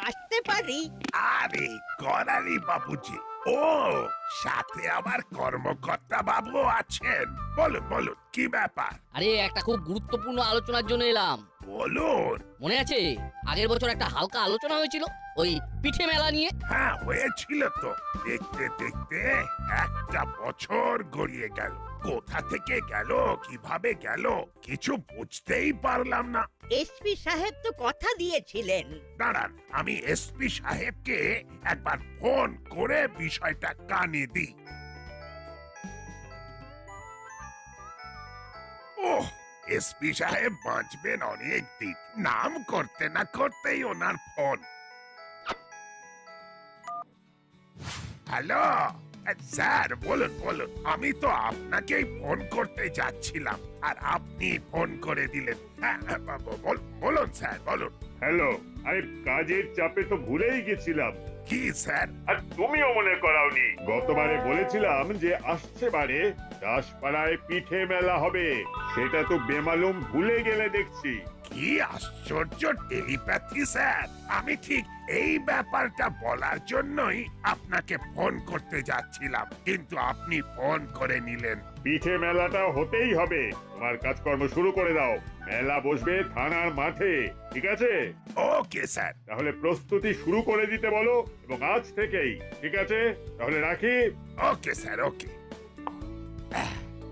আসতে পারি? আরে করালি বাবুজি, ও সাথে আবার কর্মকর্তা বাবু আছেন। বলুন বলুন, কি ব্যাপার আরে একটা খুব গুরুত্বপূর্ণ আলোচনার জন্য এলাম। বলুন। মনে আছে আগের বছর একটা হালকা আলোচনা হয়েছিল ওই পিঠে মেলা নিয়ে? হ্যাঁ, হয়েছিল তো। দেখতে দেখতে একটা বছর গড়িয়ে গেল। কোথা থেকে গেল, কিভাবে গেল, কিছু বুঝতেই পারলাম না। এসপি সাহেব তো কথা দিয়েছিলেন। দাঁড়ান, আমি এসপি সাহেবকে একবার ফোন করে বিষয়টা কানে দিই। ওহ, এসপি সাহেব বাঁচবেন অনেক দিন। নাম করতে না করতেই ওনার ফোন। হ্যালো স্যার, বলুন বলুন। আমি তো আপনাকেই ফোন করতে যাচ্ছিলাম, আর আপনি ফোন করে দিলেন। হ্যাঁ, বলুন স্যার, বলুন। হ্যালো, আরে কাজের চাপে তো ভুলেই গেছিলাম। কি স্যার? আর তুমিও মনে করাওনি। গতবারে বলেছিলাম যে আসছে বারে দাসপাড়ায় পিঠে মেলা হবে, সেটা তো বেমালুম ভুলে গেলে দেখছি। কি আশ্চর্য টেলিপ্যাথি স্যার! আমি ঠিক এই ব্যাপারটা বলার জন্যই আপনাকে ফোন করতে যাচ্ছিলাম, কিন্তু আপনি ফোন করে নিলেন। পিঠে মেলাটা হতেই হবে, তোমার কাজকর্ম শুরু করে দাও। মেলা বসবে থানার মাঠে, ঠিক আছে? Okay sir. তাহলে প্রস্তুতি শুরু করে দিতে বলো, এবং আজ থেকেই। ঠিক আছে, তাহলে রাখি। ওকে স্যার, ওকে।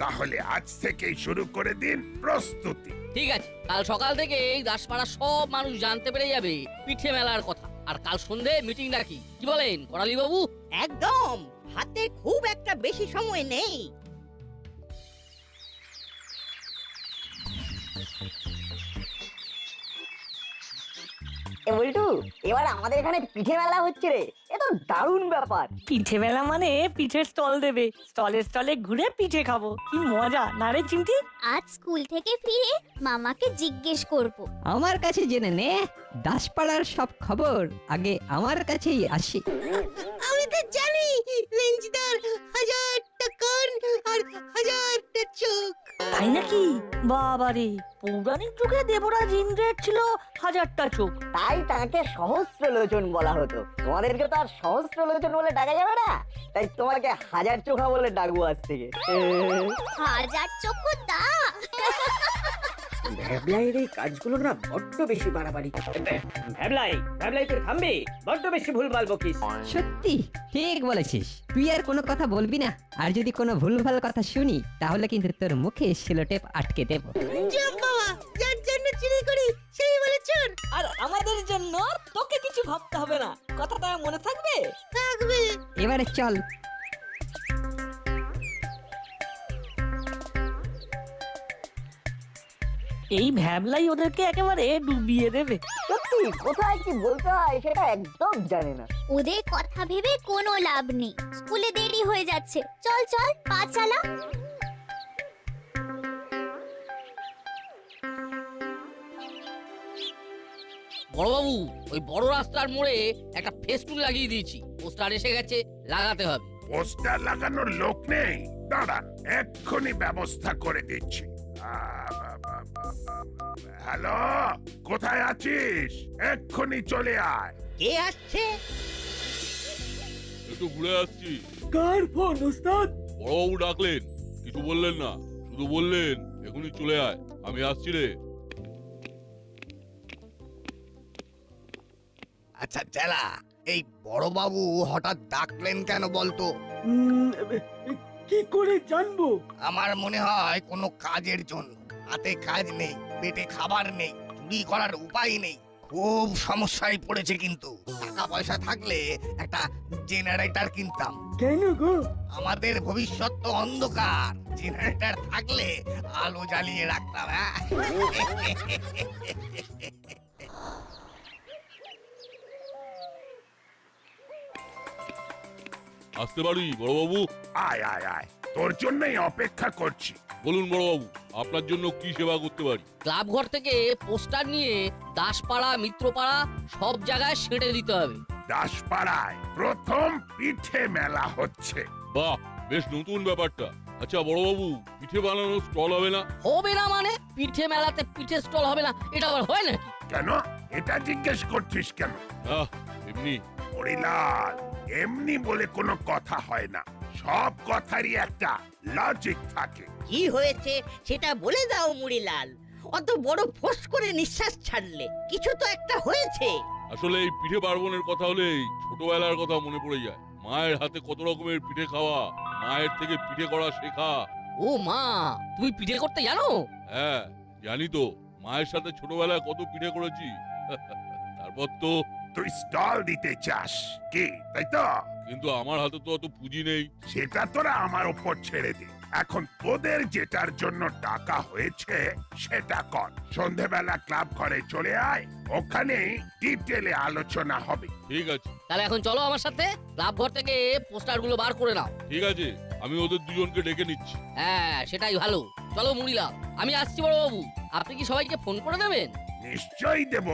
তাহলে আজ থেকেই শুরু করে দিন প্রস্তুতি। ঠিক আছে, কাল সকাল থেকে এই দাসপাড়ার সব মানুষ জানতে পেরে যাবে পিঠে মেলার কথা। আর কাল সন্ধে মিটিং রাখি, কি বলেন করালি বাবু? একদম। হাতে খুব একটা বেশি সময় নেই। এ বল্টু, এবার আমাদের এখানে পিঠে মেলা হচ্ছে রে। এ তো দারুণ ব্যাপার। পিঠে মেলা মানে পিঠের স্টল দেবে, স্টলে স্টলে ঘুরে পিঠে খাবো, কি মজা না রে চিমটি? আজ স্কুল থেকে ফিরে মামাকে জিজ্ঞেস করব। আমার কাছে জেনে নে, দাসপাড়ার সব খবর আগে আমার কাছেই আসে। আমি তো জানি রেঞ্জদার 1000টা কান আর 1000টা চোখ। তাই নাকি? বাবারে, পৌরাণিক যুগে দেবরাজ ইন্দ্রের ছিল 1000টা চোখ। তাই তাকে সহস্র লোচন বলা হতো। তোমাদেরকে তো আর সহস্র লোচন বলে ডাকা যাবে না, তাই তোমাকে 1000 চোখা বলে ডাকবো আজ থেকে। 1000 চক্ষু দা। ভ্যাবলাইয়ের এই কাজগুলো না বড্ড বেশি বাড়াবাড়ি। ভ্যাবলাই তুই থামবি, বড্ড বেশি ভুলভাল বকিস। সত্যি ঠিক বলেছিস। তুই আর কোনো কথা বলবি না, আর যদি কোনো ভুলভাল কথা শুনি তাহলে কিন্তু তোর মুখে সেলোটেপ আটকে দেব। বাবা, যার জন্য চুরি করি সেই বলে চোর। আর আমাদের জন্য তোকে কিছু ভাবতে হবে না, কথাটা মনে থাকবে? থাকবে। এবারে চল। এই ভ্যাবলাই ওদেরকে একেবারে ডুবিয়ে দেবে। সত্যি কোথায় কি বলতে হয় সেটা একদম জানে না। ওদের কথা ভেবে কোনো লাভ নেই, স্কুলে দেরি হয়ে যাচ্ছে। চল চল, পা চালা। বড়বাবু, ওই বড় রাস্তার মোড়ে একটা ফেস্টুন লাগিয়ে দিয়েছি, পোস্টার এসে গেছে, লাগাতে হবে। পোস্টার লাগানোর লোক নেই, দাঁড়ান এক্ষুনি ব্যবস্থা করে দিচ্ছি। হ্যালো, কোথায় আছিস? এক্ষুনি চলে আয়। কে আসছে? একটু ঘুরে আসছি। কার ফোন ওস্তাদ? বড়বাবু ডাকলেন, কিছু বললেন না, শুধু বললেন এখনই চলে আয়, আমি আসছি রে। আচ্ছা চেলা, এই বড়বাবু হঠাৎ ডাকলেন কেন বলতো? কি করে জানবো? আমার মনে হয় কোনো কাজের জন্য। হাতে কাজ নেই, পেটে খাবার নেই, চুরি করার উপায় নেই, খুব সমস্যায় পড়েছে। কিন্তু টাকা পয়সা থাকলে একটা জেনারেটর কিনতাম। কেন গো? আমাদের ভবিষ্যৎ তো অন্ধকার, জেনারেটর থাকলে আলো জ্বালিয়ে রাখতাম। আসতে পারি বড়বাবু? আয় আয় আয়, তোর জন্যই অপেক্ষা করছি। বলুন বড়বাবু, আপনার জন্য কি সেবা করতে পারি? ক্লাব ঘর থেকে পোস্টার নিয়ে দাসপাড়া, মিত্রপাড়া সব জায়গায় ছেড়ে দিতে হবে। দাসপাড়ায় প্রথম পিঠে মেলা হচ্ছে। বাহ, বেশ নতুন ব্যাপারটা। আচ্ছা বড়বাবু, পিঠে বানানোর স্টল হবে না? হবে না মানে? পিঠে মেলাতে পিঠে স্টল হবে না, এটা আবার হয় নাকি? কেন? এটা জিজ্ঞেস করছিস কেন? আহ এমনি। হরিলাল, এমনি বলে কোনো কথা হয় না, সব কথারই একটা লজিক থাকে। কি হয়েছে সেটা বলে দাও মুড়িলাল। অত বড় ফোঁস করে নিঃশ্বাস ছাড়লে কিছু তো একটা হয়েছে। আসলে এই পিঠে পার্বণের কথা হলেই ছোটবেলার কথা মনে পড়ে যায়। মায়ের হাতে কত রকমের পিঠে খাওয়া, মায়ের থেকে পিঠে করা শেখা। ও মা, তুমি পিঠে করতে জানো? হ্যাঁ জানি তো, মায়ের সাথে ছোটবেলায় কত পিঠে করেছি। তারপর তো। তুই স্টল দিতে চাস কি, তাই তো? কিন্তু আমার হাতে তো অত পুঁজি নেই। সেটা তোরা আমার উপর ছেড়ে দে। এখন তোদের যেটার জন্য টাকা হয়েছে সেটা কর। সন্ধেবেলা ক্লাব ঘরে চলে আয়, ওখানে ডিটেলে আলোচনা হবে। ঠিক আছে। তাহলে এখন চলো আমার সাথে, ক্লাব ঘর থেকে পোস্টারগুলো বার করে নাও। ঠিক আছে, আমি ওদের দুজনকে ডেকে নিচ্ছি। হ্যাঁ সেটাই ভালো। চলো মুড়িলাল, আমি আসছি বড় বাবু। আপনি কি সবাইকে ফোন করে দেবেন? নিশ্চয়ই দেব।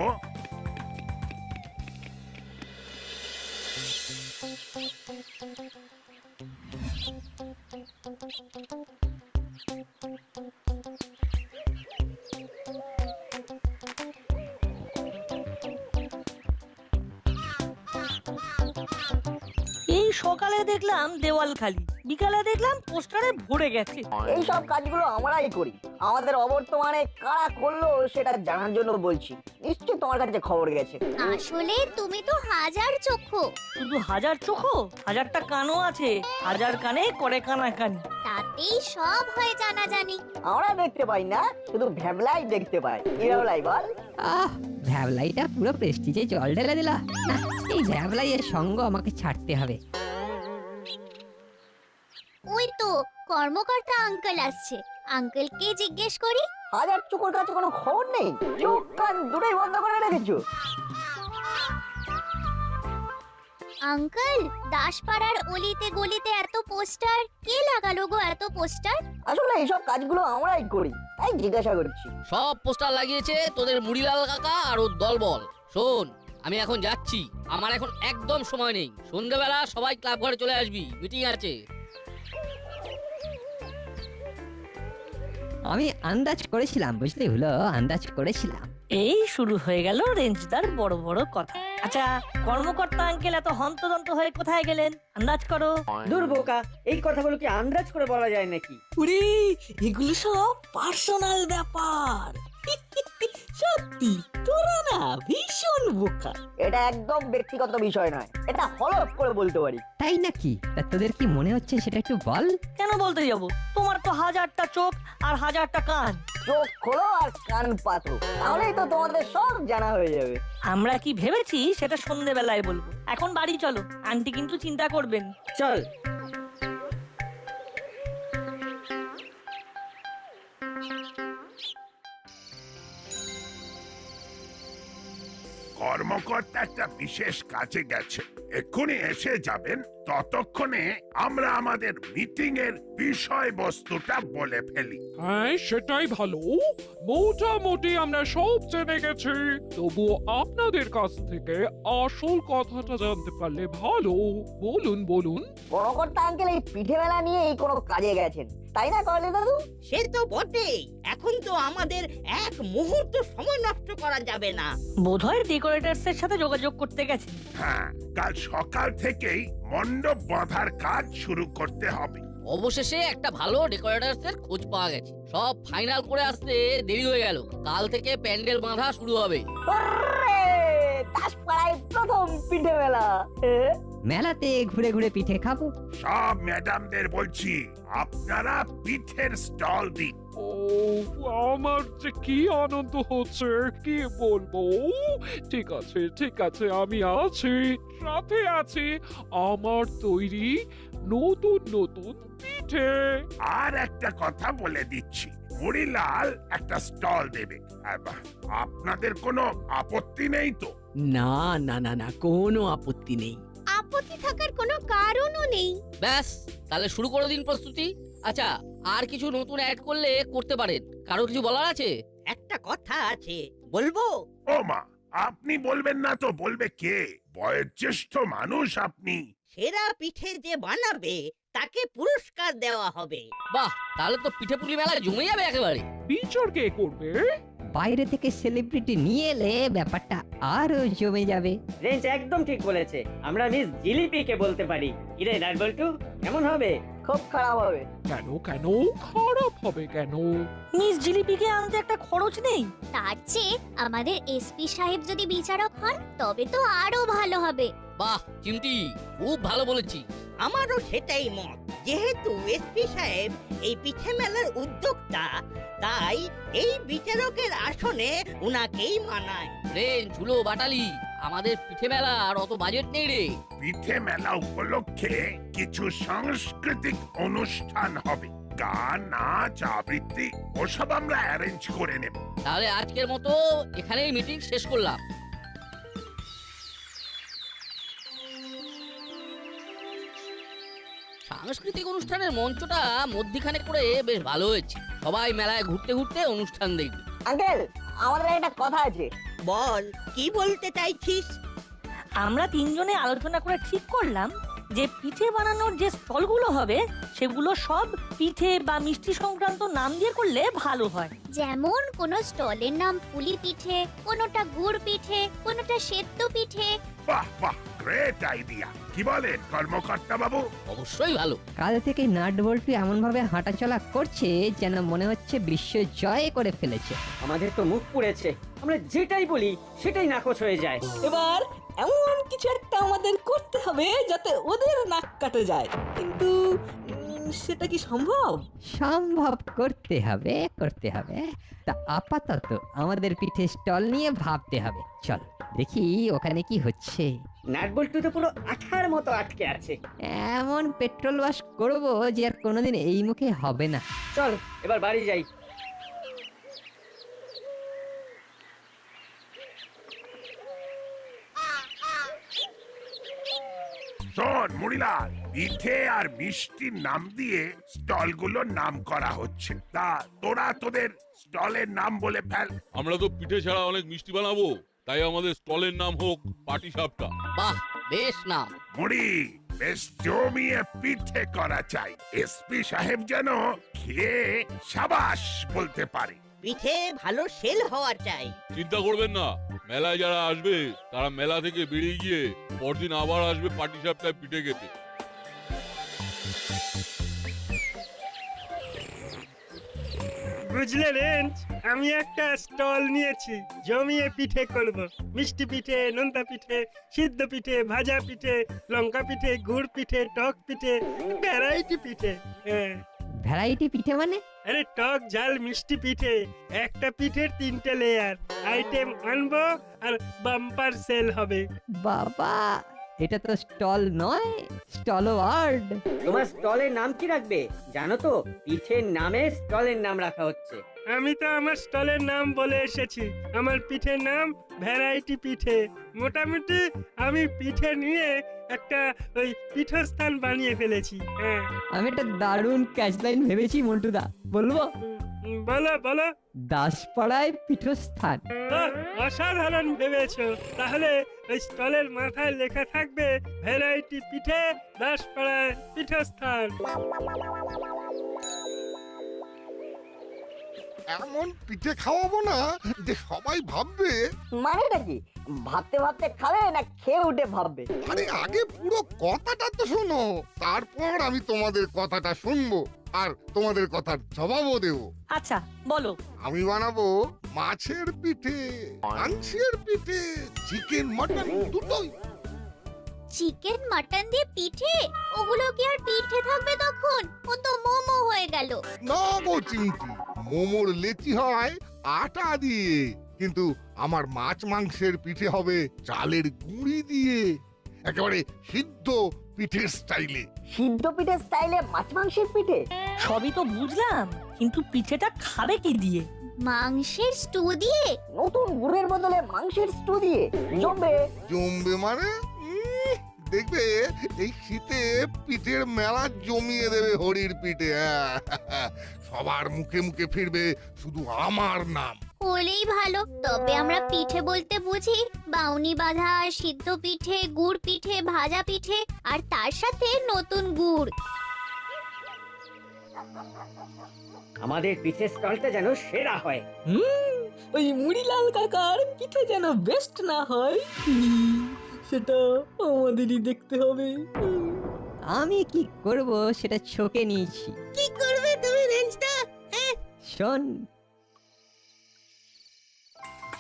এই সকালে দেখলাম দেওয়াল খালি, বিকালে দেখলাম পোস্টারে ভরে গেছে। এই সব কাজগুলো আমরাই করি। আমাদের অবর্তমানে কারা করলো সেটা জানার জন্য বলছি। নিশ্চয়ই তোমার কাছে খবর গেছে। আসলে তুমি তো হাজার চক্ষু। শুধু হাজার চোখো, হাজারটা কানও আছে। হাজার কানে করে কানাকানি। তাতেই সব হয়ে জানাজানি। আমরা দেখতে পাই না, শুধু ভ্যাবলাই দেখতে পাই। ভ্যাবলাই বল। আহ ভ্যাবলাইটা পুরো প্রেস্টিজে জল ঢেলে দিলা। না, এই ভ্যাবলাইয়ের সঙ্গ আমাকে ছাড়তে হবে। ওই তো কর্মকর্তা আঙ্কেল আসছে, আঙ্কেলকে জিজ্ঞেস করি। হাজার চোখের কাছে কোনো খবর নেই, চোখ কান দুটোই বন্ধ করে রেখেছো। আঙ্কেল, দাসপাড়ার অলিতে গলিতে এত পোস্টার কে লাগালো গো? এত পোস্টার? আসলে এইসব কাজগুলো আমরাই করি, তাই জিজ্ঞাসা করছি। সব পোস্টার লাগিয়েছে তোদের মুড়িলাল কাকা আর ওর দলবল। শোন, আমি এখন যাচ্ছি, আমার এখন একদম সময় নেই। সন্ধ্যাবেলা সবাই ক্লাব ঘরে চলে আসবি, মিটিং আছে। আমি আন্দাজ করেছিলাম, বুঝলি হলো, আন্দাজ করেছিলাম। এই শুরু হয়ে গেল রেঞ্জদার বড় বড় কথা। আচ্ছা, কর্মকর্তা আঙ্কেল এত হন্তদন্ত হয়ে কোথায় গেলেন? আন্দাজ করো। দূর বোকা, এই কথাগুলো কি আন্দাজ করে বলা যায় নাকি? উরি, এগুলো সব পার্সোনাল ব্যাপার। সত্যি তোরা না ভীষণ বোকা। এটা একদম ব্যক্তিগত বিষয় নয়, এটা হলফ করে বলতে পারি। তাই নাকি? তা তোদের কি মনে হচ্ছে সেটা একটু বল। কেন বলতে যাব? তোমার তো হাজারটা চোখ আর হাজারটা কান। চোখ খোলো আর কান পাতো, তাহলেই তো তোমাদের সব জানা হয়ে যাবে। আমরা কি ভেবেছি সেটা সন্ধেবেলায় বলবো। এখন বাড়ি চলো, আন্টি কিন্তু চিন্তা করবেন। চল। কর্মকর্তা একটা বিশেষ কাজে গেছে, এক্ষুনি এসে যাবেন। ততক্ষণে আমরা আমাদের মিটিং এর বিষয়বস্তুটা বলে ফেলি। হ্যাঁ সেটাই ভালো। মোটামুটি আমরা সব জেনে গেছি, তবুও আপনাদের কাছ থেকে আসল কথাটা জানতে পারলে ভালো। বলুন বলুন। কর্মকর্তা আঙ্কেল এই পিঠে মেলা নিয়ে এই কোনো কাজে গেছেন, তাই না করলে দাদু? সে তো বটেই। এখন তো আমাদের এক মুহূর্ত সময় নষ্ট করা যাবে না। বোধহয় ডেকোরেটরস এর সাথে যোগাযোগ করতে গেছে। হ্যাঁ, কাল সকাল থেকেই মণ্ডপ বাঁধার কাজ শুরু করতে হবে। অবশেষে একটা ভালো ডেকোরেটরসের খোঁজ পাওয়া গেছে। সব ফাইনাল করে আসতে দেরি হয়ে গেল। কাল থেকে প্যান্ডেল বাঁধা শুরু হবে। দাসপাড়ায় প্রথম পিঠে মেলা। মেলাতে ঘুরে ঘুরে পিঠে খাবো। সব ম্যাডামদের বলছি, আপনারা পিঠের স্টল দিন। ও আমার যে কি আনন্দ হচ্ছে কি বলবো। ঠিক আছে ঠিক আছে, আমি আছি, সাথে আছি আমার তৈরি নতুন নতুন পিঠে। আর একটা কথা বলে দিচ্ছি, মুড়িলাল একটা স্টল দেবে। আপনাদের কোনো আপত্তি নেই তো? না না না না, কোনো আপত্তি নেই। আপত্তি থাকার কোনো কারণও নেই। ব্যাস, তাহলে শুরু করে দিন প্রস্তুতি। আচ্ছা, আর কিছু নতুন অ্যাড করলে করতে পারেন। কারো কিছু বলার আছে? একটা কথা আছে, বলবো? ও মা, আপনি বলবেন না তো বলবে কে? বয়োজ্যেষ্ঠ মানুষ আপনি। সেরা পিঠে যে বানাবে তাকে পুরস্কার দেওয়া হবে। বাহ, তাহলে তো পিঠে পুলি মেলা জমে যাবে একেবারে। বিচার কে করবে? বাইরে থেকে সেলিব্রিটি নিয়ে এলে ব্যাপারটা আরো জমে যাবে। রেঞ্জ একদম ঠিক বলেছে, আমরা মিস জিলিপিকে বলতে পারি। কিরে নাটবল্টু, কেমন হবে? খুব খারাপ হবে। কেন কেন খারাপ হবে কেন? মিস জিলিপিকে আনতে একটা খরচ নেই? তার চেয়ে আমাদের এসপি সাহেব যদি বিচারক হন তবে তো আরো ভালো হবে। বাহ চিমটি, খুব ভালো বলেছি। আমারও সেটাই মত। যেহেতু এসপি সাহেব এই পিঠে মেলার উদ্যোক্তা, তাই এই বিচারকের আসনে উনাকেই মানায়। রেঞ্জ, ঝুলো, বাটালি, আমাদের পিঠে মেলা আর অত বাজেট নেই রে। পিঠে মেলা উপলক্ষে কিছু সাংস্কৃতিক অনুষ্ঠান হবে, গান, নাচ, আবৃত্তি ওসব আমরা অ্যারেঞ্জ করে নেব। তাহলে আজকের মতো এখানেই মিটিং শেষ করলাম। সাংস্কৃতিক অনুষ্ঠানের মঞ্চটা মধ্যিখানে করে বেশ ভালো হয়েছে। সবাই মেলায় ঘুরতে ঘুরতে অনুষ্ঠান দেখবে। আঙ্কেল, আমাদের একটা কথা আছে। বল, কি বলতে চাইছিস? আমরা তিনজনে আলোচনা করে ঠিক করলাম যে পিঠে বানানোর যে স্টলগুলো হবে সেগুলো সব পিঠে বা মিষ্টি সংক্রান্ত নাম দিয়ে করলে ভালো হয়। যেমন কোনো স্টলের নাম পুলি পিঠে, কোনোটা গুড় পিঠে, কোনোটা সেদ্ধ পিঠে। বাহ বাহ, গ্রেট আইডিয়া। কি বলেন কর্মকর্তা বাবু? অবশ্যই ভালো। কাল থেকে নাটবল্টু এমন ভাবে হাঁটাচলা করছে যেন মনে হচ্ছে বিশ্ব জয় করে ফেলেছে। আমাদের তো মুখ পুড়েছে, আমরা যেটাই বলি সেটাই নাকচ হয়ে যায়। এবার এমন কিছু একটা আমাদের করতে হবে যাতে ওদের নাক কাটে যায়, কিন্তু সেটা কি সম্ভব? সম্ভব করতে হবে, করতে হবে। তা আপাতত আমাদের পিঠে স্টল নিয়ে ভাবতে হবে। চল দেখি ওখানে কি হচ্ছে। নাটবল্টু তো পুরো আঠার মতো আটকে আছে। এমন পেট্রোল ওয়াশ করবো যে আর কোনোদিন এই মুখে হবে না। চল এবার বাড়ি যাই। শোন মুড়িলাল, পিঠে আর মিষ্টির নাম দিয়ে স্টলগুলোর নাম করা হচ্ছে। তা তোরা তোদের স্টলের নাম বলে ফেল। আমরা তো পিঠে ছাড়া অনেক মিষ্টি বানাবো, তাই আমাদের স্টলের নাম হোক পাটি সাপটা। বাহ, বেশ নাম। মুড়ি, বেশ জমিয়ে পিঠে করা চাই। এসপি সাহেব যেন খেয়ে সাবাস বলতে পারে। পিঠে ভালো সেল হওয়া চাই। চিন্তা করবেন না, মেলায় যারা আসবে তারা মেলা থেকে বেরিয়ে গিয়ে পরদিন আবার আসবে পাটি সাপটায় পিঠে খেতে। বুঝলে রেঞ্জ, আমি একটা স্টল নিয়েছি, জমিয়ে পিঠে করব। মিষ্টি পিঠে, নোনতা পিঠে, সিদ্ধ পিঠে, ভাজা পিঠে, লঙ্কা পিঠে, গুড় পিঠে, টক পিঠে, ভ্যারাইটি পিঠে। হ্যাঁ। ভ্যারাইটি পিঠে মানে? আরে টক ঝাল মিষ্টি পিঠে, একটা পিঠের 3টে লেয়ার। আইটেম আনবো আর বাম্পার সেল হবে। বাবা, এটা তো স্টল নয়, স্টল ওয়ার্ড। তোমার স্টলের নাম কি রাখবে জানো তো? পিঠের নামে স্টলের নাম রাখা হচ্ছে। আমি তো আমার স্টলের নাম বলে এসেছি। আমার পিঠের নাম ভ্যারাইটি পিঠে। মোটামুটি আমি পিঠে নিয়ে একটা ওই পীঠস্থান বানিয়ে ফেলেছি। হ্যাঁ, আমি একটা দারুণ ক্যাচলাইন ভেবেছি মন্টুদা, বলবো? বলো বলো। দাসপাড়ায় পীঠস্থান। অসাধারণ ভেবেছো। তাহলে ওই স্টলের মাথায় লেখা থাকবে ভ্যারাইটি পিঠে, দাসপাড়ায় পীঠস্থান। এমন পিঠে খাওয়াবো না যে সবাই ভাববে। মানেটা কি? ভাবতে ভাবতে খাবে না খেয়ে উঠে ভাববে? আরে আগে পুরো কথাটা তো শোনো, তারপর আমি তোমাদের কথাটা শুনবো আর তোমাদের কথার জবাবও দেবো। আচ্ছা বলো। আমি বানাবো মাছের পিঠে, মাংসের পিঠে, চিকেন মটন দুটোই। চিকেন মাটন দিয়ে পিঠে? ওগুলো কি আর পিঠে থাকবে তখন? ও তো মোমো হয়ে গেল। না গো চিমটি, মোমোর লেচি হয় আটা দিয়ে, কিন্তু আমার মাছ মাংসের পিঠে হবে চালের গুঁড়ি দিয়ে, একেবারে সিদ্ধ পিঠের স্টাইলে। সিদ্ধ পিঠের স্টাইলে মাছ মাংসের পিঠে? সবই তো বুঝলাম, কিন্তু পিঠেটা খাবে কি দিয়ে? মাংসের স্টু দিয়ে? নতুন গুড়ের বদলে মাংসের স্টু দিয়ে জমবে। জমবে মানে দেখবে এই শীতে পিঠের মেলা জমিয়ে দেবে হরির পিঠে। সবার মুখে মুখে ফিরবে শুধু আমার নাম। হলেই ভালো। তবে আমরা পিঠে বলতে বুঝি বাউনি বাঁধা, সিদ্ধ পিঠে, গুড় পিঠে, ভাজা পিঠে আর তার সাথে নতুন গুড়। আমাদের পিঠের স্টলটা যেন সেরা হয়। ওই মুড়িলাল কাকার পিঠে যেন বেস্ট না হয় সেটা আমাদেরই দেখতে হবে। আমি কি করব সেটা চোখে নিয়েছি। কি করবে তুমি রেঞ্জটা? শোন,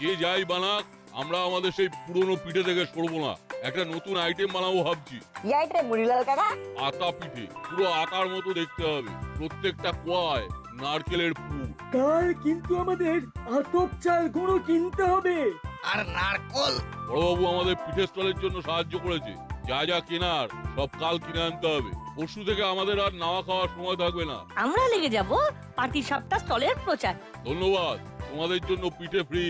যে যাই বানাক আমরা আমাদের সেই পুরনো পিঠে থেকে সরবো না। একটা নতুন আইটেম বানাবো ভাবছি। কি আইটেম মুড়িলাল কাকা? আতা পিঠে, পুরো আটার মতো দেখতে হবে, প্রত্যেকটা কোয়ায় নারকেলের পুর। কাল কিন্তু আমাদের আতপ চাল গুঁড়ো কিনতে হবে। আর নারকল। বড়বাবু আমাদের পিঠে স্টলের জন্য সাহায্য করেছে। যা যা কেনার সব কাল কিনে আনতে হবে। পরশু থেকে আমাদের আর নাওয়া খাওয়ার সময় থাকবে না। আমরা লেগে যাব পাটি সাপটা স্টলের প্রচার। ধন্যবাদ, তোমাদের জন্য পিঠে ফ্রি।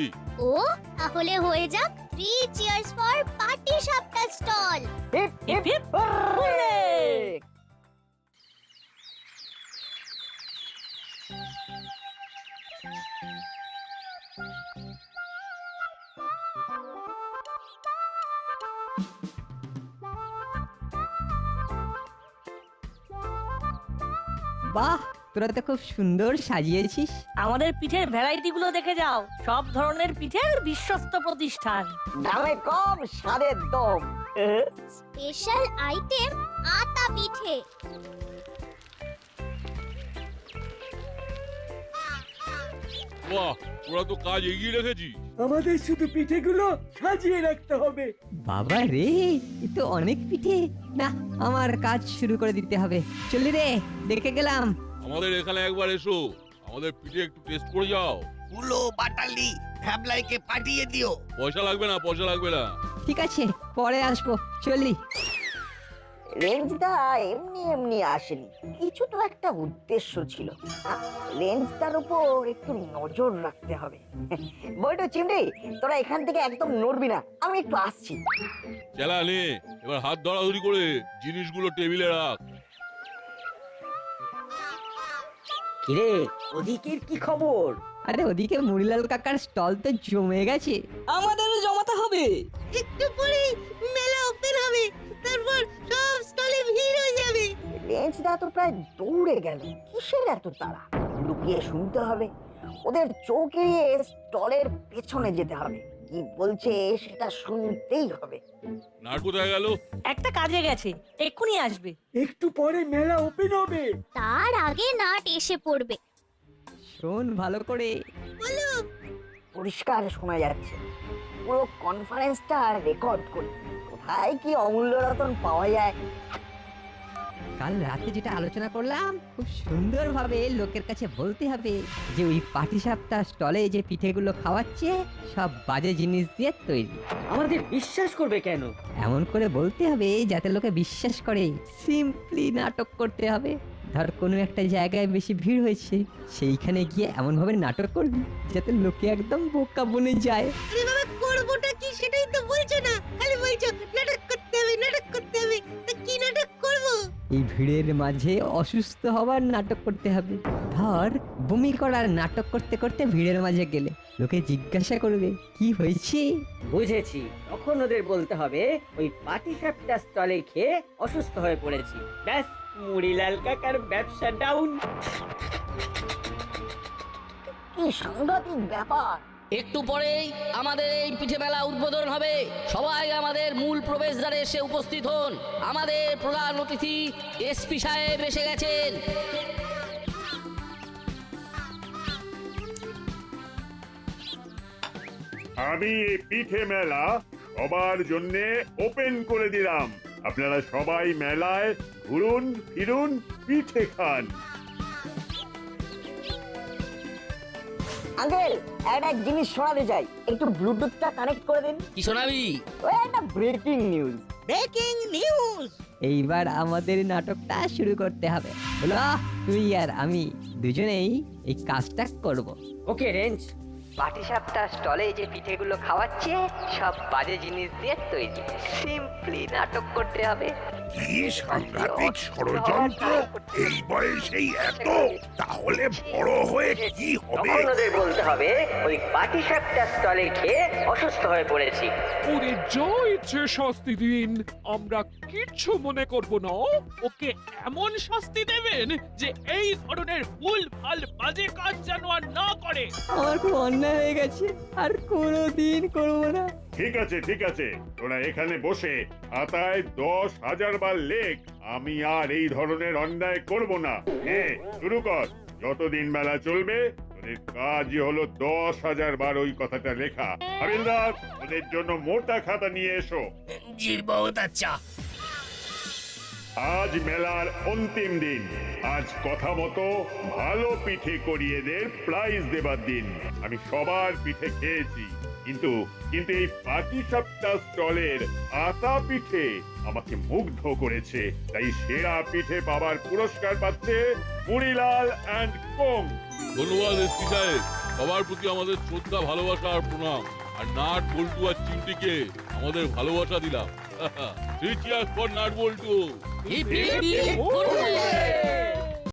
ও তাহলে হয়ে যাক 3 cheers for patishapta stall. Hip hip hip hooray! বাহ, তোরা তো খুব সুন্দর সাজিয়েছিস। আমাদের পিঠের ভ্যারাইটি গুলো দেখে যাও, সব ধরনের পিঠের বিশ্বস্ত প্রতিষ্ঠান। দামে কম, স্বাদের দম। স্পেশাল আইটেম আতা পিঠে। বাহ, তোরা তো কাজ এগিয়ে রেখেছিস। আমাদের শুধু পিঠেগুলো সাজিয়ে রাখতে হবে। বাবা রে, এ তো অনেক পিঠে। না, আমার কাজ শুরু করে দিতে হবে। চলি রে, দেখে গেলাম। আমাদের এখানে একবার এসো, আমাদের পিঠে একটু টেস্ট করে যাও। কুলো বাটালি ভ্যাবলাইকে পাঠিয়ে দিও। পয়সা লাগবে না, পয়সা লাগবে না। ঠিক আছে, পরে আসবো। চলি। রেঞ্জদা এমনি এমনি আসেনি, কিছু তো একটা উদ্দেশ্য ছিল। রেঞ্জদার উপর একটু নজর রাখতে হবে। বইটো চিমড়ি, তোরা এখান থেকে একদম নড়বি না, আমি একটু আসছি। চেলা নে, এবার হাত ধরাধরি করে জিনিসগুলো টেবিলে রাখ। কিরে, ওদিকের কি খবর? আরে ওদিকে মুড়িলাল কাকার স্টল তো জমে গেছে। আমাদেরও জমাতে হবে। একটু পরে মেলা ওপেন হবে, তারপর সব স্টলে ভিড় হয়ে যাবে। রেঞ্জদা তো প্রায় দৌড়ে গেল, কিসের এত তাড়া? লুকিয়ে শুনতে হবে, ওদের চোখ এড়িয়ে স্টলের পেছনে যেতে হবে। কি বলছে সেটা শুনতেই হবে। নাট কোথায় গেল? একটা কাজে গেছে, এক্ষুনি আসবে। একটু পরে মেলা ওপেন হবে। তার আগে নাট এসে পড়বে। শোন ভালো করে। পরিষ্কার শোনা যাচ্ছে। পুরো কনফারেন্সটা রেকর্ড করি, কোথায় কি অমূল্য রতন পাওয়া যায়। কাল রাতে যেটা আলোচনা করলাম, খুব সুন্দরভাবে লোকের কাছে বলতে হবে যে ওই পাটিসাপটা স্টলে যে পিঠেগুলো খাওয়াচ্ছে সব বাজে জিনিস দিয়ে তৈরি। আমাদের বিশ্বাস করবে কেন? এমন করে বলতে হবে যাতে লোকে বিশ্বাস করে। সিম্পলি নাটক করতে হবে। ধর কোনো একটা জায়গায় বেশি ভিড় হয়েছে, সেইখানে গিয়ে এমন ভাবে নাটক করবি যাতে লোকে একদম বোকা বনে যায়। আরে বাবা, করবোটা কি সেটাই তো বলছো না, খালি বলছো নাটক করতে হবে, নাটক করতে হবে। তা কি নাটক করব? এই ভিড়ের মাঝে অসুস্থ হবার নাটক করতে হবে। ধর বমি করার নাটক করতে করতে ভিড়ের মাঝে গেলে লোকে জিজ্ঞাসা করবে কি হয়েছে। বুঝেছি, তখন ওদের বলতে হবে ওই পাটি সাপটা স্টলে খেয়ে অসুস্থ হয়ে পড়েছি। ব্যাস, মুড়িলাল কাকার ব্যবসা ডাউন। কি সাংঘাতিক ব্যাপার! একটু পরেই আমাদের এই পিঠে মেলা উদ্বোধন হবে। সবাই আমাদের মূল প্রবেশদ্বারে এসে উপস্থিত হন। আমাদের প্রধান অতিথি এসপি সাহেব এসে গেছেন। আমি এই পিঠে মেলা সবার জন্য ওপেন করে দিলাম। আপনারা সবাই মেলায় ঘুরুন ফিরুন, পিঠে খান। আঙ্কেল, একটা জিনিস শোনাতে চাই, একটু ব্লুটুথটা কানেক্ট করে দিন। কি শোনাবি? ওই একটা ব্রেকিং নিউজ। Breaking news! এইবার আমাদের নাটকটা শুরু করতে হবে। বলো, তুই আর আমি দুজনেই এই কাজটা করব। ওকে রেঞ্জ, পাটিসাপটা স্টলে যে পিঠেগুলো খাওয়াচ্ছে সব বাজে জিনিস দিয়ে তৈরি। সিম্পলি নাটক করতে হবে। কি সাংঘাতিক ষড়যন্ত্র! এই বয়সেই এত! তাহলে বড় হয়ে কি হবে? তখন ওদের বলতে হবে ওই পাটিসাপটা স্টলে খেয়ে অসুস্থ হয়ে পড়েছি। ওরে যা ইচ্ছে শাস্তি দিন, আমরা কিচ্ছু মনে করব না। ওকে এমন শাস্তি দেবেন যে এই ধরনের ভুল ভাল বাজে কাজ যেন আর না করে। আমার খুব অন্যায় হয়ে গেছে, আর কোনোদিন করবো না। ঠিক আছে ঠিক আছে, তোরা এখানে বসে খাতায় 10,000 বার লেখ আমি আর এই ধরনের অন্যায় করব না। শুরু কর। যতদিন মেলা চলবে তোদের কাজই হলো 10,000 বার ওই কথাটা লেখা। হাবিলদার, ওদের জন্য মোটা খাতা নিয়ে এসো। জি বহুত আচ্ছা। আজ মেলার অন্তিম দিন। আজ কথা মতো ভালো পিঠে করিয়েদের প্রাইজ দেবার দিন। আমি সবার পিঠে খেয়েছি, কিন্তু এই পাটিসাপটা স্টলের আতা পিঠে আমাকে মুগ্ধ করেছে। তাই সেরা পিঠে পাবার পুরস্কার পাচ্ছে মুড়িলাল অ্যান্ড কোং। ধন্যবাদ এসপি সাহেব, সবার প্রতি আমাদের শ্রদ্ধা, ভালোবাসা আর প্রণাম। আর নাট বল্টু আর চিমটিকে আমাদের ভালোবাসা দিলাম। Three cheers for nut bolt. Hip hip hip hurray!